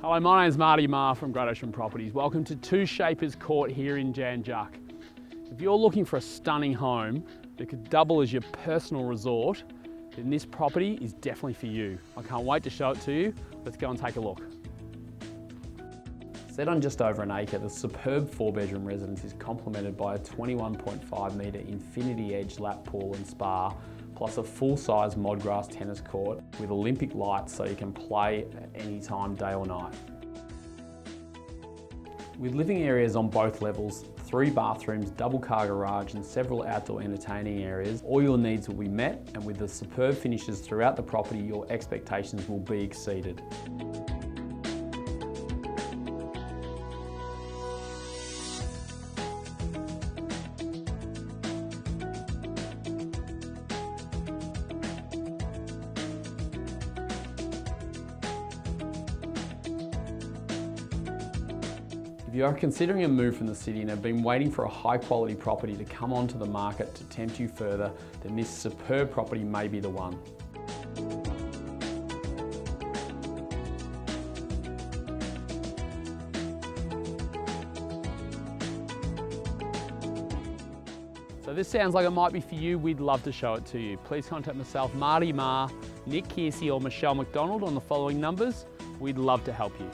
Hello, my name's Marty Marr from Great Ocean Properties. Welcome to Two Shapers Court here in Jan Juc. If you're looking for a stunning home that could double as your personal resort, then this property is definitely for you. I can't wait to show it to you. Let's go and take a look. Set on just over an acre, the superb 4-bedroom residence is complemented by a 21.5 metre infinity edge lap pool and spa, plus a full-size mod grass tennis court with Olympic lights so you can play at any time, day or night. With living areas on both levels, 3 bathrooms, double car garage and several outdoor entertaining areas, all your needs will be met, and with the superb finishes throughout the property, your expectations will be exceeded. If you are considering a move from the city and have been waiting for a high quality property to come onto the market to tempt you further, then this superb property may be the one. So this sounds like it might be for you. We'd love to show it to you. Please contact myself, Marty Marr, Nick Kearsey or Michelle McDonald on the following numbers. We'd love to help you.